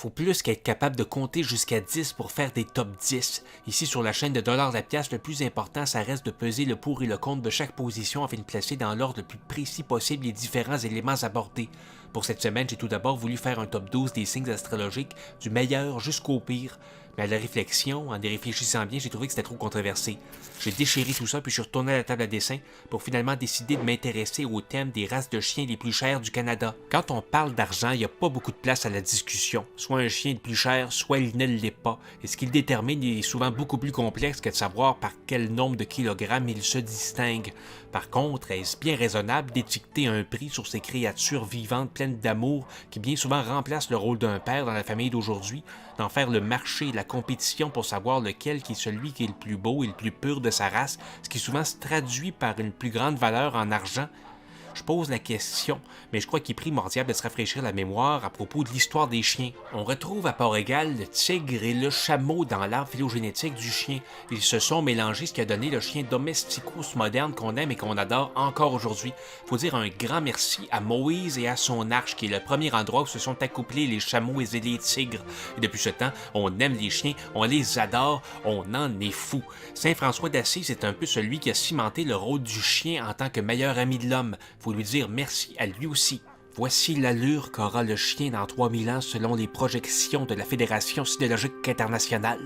faut plus qu'être capable de compter jusqu'à 10 pour faire des top 10. Ici sur la chaîne de Dollar la pièce, le plus important ça reste de peser le pour et le contre de chaque position afin de placer dans l'ordre le plus précis possible les différents éléments abordés. Pour cette semaine, j'ai tout d'abord voulu faire un top 12 des signes astrologiques, du meilleur jusqu'au pire. Mais à la réflexion, en y réfléchissant bien, j'ai trouvé que c'était trop controversé. J'ai déchiré tout ça puis je suis retourné à la table à dessin pour finalement décider de m'intéresser au thème des races de chiens les plus chères du Canada. Quand on parle d'argent, il n'y a pas beaucoup de place à la discussion. Soit un chien est le plus cher, soit il ne l'est pas. Et ce qu'il détermine est souvent beaucoup plus complexe que de savoir par quel nombre de kilogrammes il se distingue. Par contre, est-ce bien raisonnable d'étiqueter un prix sur ces créatures vivantes pleines d'amour qui bien souvent remplacent le rôle d'un père dans la famille d'aujourd'hui, d'en faire le marché, la compétition pour savoir lequel qui est celui qui est le plus beau et le plus pur de sa race, ce qui souvent se traduit par une plus grande valeur en argent? Je pose la question, mais je crois qu'il est primordial de se rafraîchir la mémoire à propos de l'histoire des chiens. On retrouve à part égale le tigre et le chameau dans l'arbre phylogénétique du chien. Ils se sont mélangés, ce qui a donné le chien domesticus moderne qu'on aime et qu'on adore encore aujourd'hui. Faut dire un grand merci à Moïse et à son arche, qui est le premier endroit où se sont accouplés les chameaux et les tigres. Et depuis ce temps, on aime les chiens, on les adore, on en est fou. Saint François d'Assise est un peu celui qui a cimenté le rôle du chien en tant que meilleur ami de l'homme. Faut lui dire merci à lui aussi. Voici l'allure qu'aura le chien dans 3000 ans selon les projections de la Fédération cynologique internationale.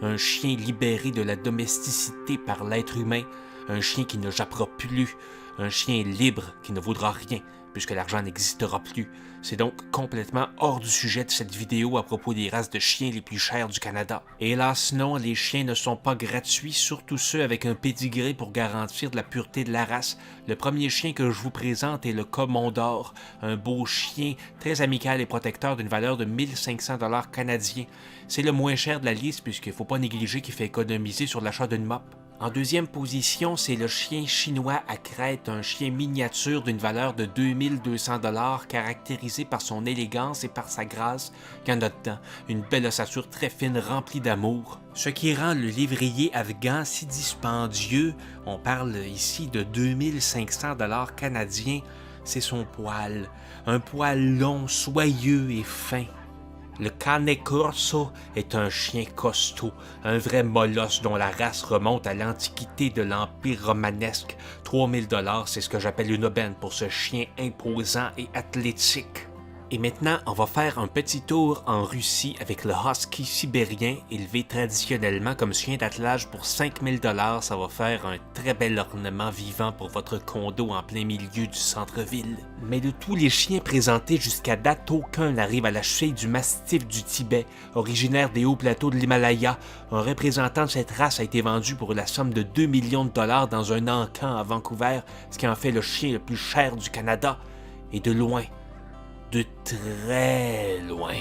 Un chien libéré de la domesticité par l'être humain, un chien qui ne jappera plus, un chien libre qui ne vaudra rien, puisque l'argent n'existera plus. C'est donc complètement hors du sujet de cette vidéo à propos des races de chiens les plus chères du Canada. Hélas non, les chiens ne sont pas gratuits, surtout ceux avec un pédigré pour garantir de la pureté de la race. Le premier chien que je vous présente est le Commodore, un beau chien très amical et protecteur d'une valeur de 1500 $ canadiens. C'est le moins cher de la liste puisqu'il ne faut pas négliger qu'il fait économiser sur l'achat d'une mop. En deuxième position, c'est le chien chinois à crête, un chien miniature d'une valeur de 2200 $, caractérisé par son élégance et par sa grâce, qu'il y en a dedans, une belle ossature très fine remplie d'amour. Ce qui rend le lévrier afghan si dispendieux, on parle ici de 2500 $ canadiens, c'est son poil, un poil long, soyeux et fin. Le Cane Corso est un chien costaud, un vrai molosse dont la race remonte à l'antiquité de l'Empire romanesque. 3000 $, c'est ce que j'appelle une aubaine pour ce chien imposant et athlétique. Et maintenant, on va faire un petit tour en Russie avec le husky sibérien, élevé traditionnellement comme chien d'attelage pour 5000 $. Ça va faire un très bel ornement vivant pour votre condo en plein milieu du centre-ville. Mais de tous les chiens présentés jusqu'à date, aucun n'arrive à la cheville du mastif du Tibet, originaire des hauts plateaux de l'Himalaya. Un représentant de cette race a été vendu pour la somme de 2 millions de $ dans un encan à Vancouver, ce qui en fait le chien le plus cher du Canada. Et de loin. De très loin.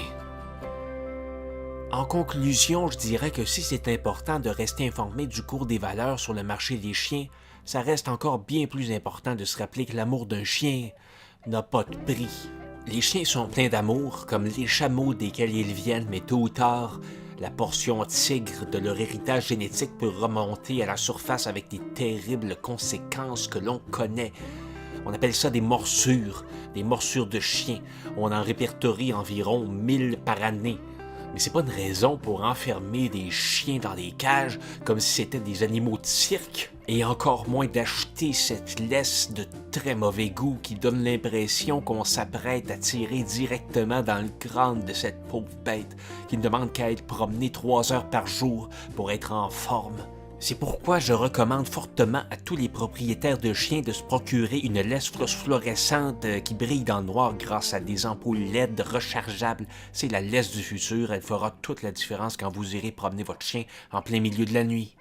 En conclusion, je dirais que si c'est important de rester informé du cours des valeurs sur le marché des chiens, ça reste encore bien plus important de se rappeler que l'amour d'un chien n'a pas de prix. Les chiens sont pleins d'amour, comme les chameaux desquels ils viennent, mais tôt ou tard, la portion tigre de leur héritage génétique peut remonter à la surface avec des terribles conséquences que l'on connaît. On appelle ça des morsures de chiens. On en répertorie environ 1000 par année. Mais c'est pas une raison pour enfermer des chiens dans des cages comme si c'était des animaux de cirque. Et encore moins d'acheter cette laisse de très mauvais goût qui donne l'impression qu'on s'apprête à tirer directement dans le crâne de cette pauvre bête qui ne demande qu'à être promenée 3 heures par jour pour être en forme. C'est pourquoi je recommande fortement à tous les propriétaires de chiens de se procurer une laisse phosphorescente qui brille dans le noir grâce à des ampoules LED rechargeables. C'est la laisse du futur, elle fera toute la différence quand vous irez promener votre chien en plein milieu de la nuit.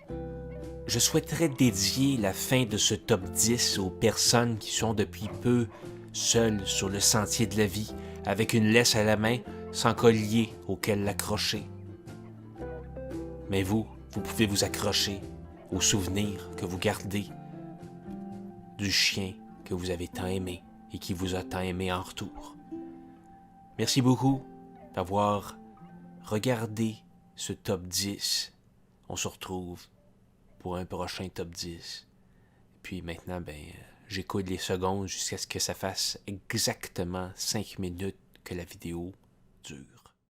Je souhaiterais dédier la fin de ce top 10 aux personnes qui sont depuis peu seules sur le sentier de la vie, avec une laisse à la main, sans collier auquel l'accrocher. Mais vous pouvez vous accrocher aux souvenirs que vous gardez du chien que vous avez tant aimé et qui vous a tant aimé en retour. Merci beaucoup d'avoir regardé ce top 10. On se retrouve pour un prochain top 10. Puis maintenant, j'écoute les secondes jusqu'à ce que ça fasse exactement 5 minutes que la vidéo dure.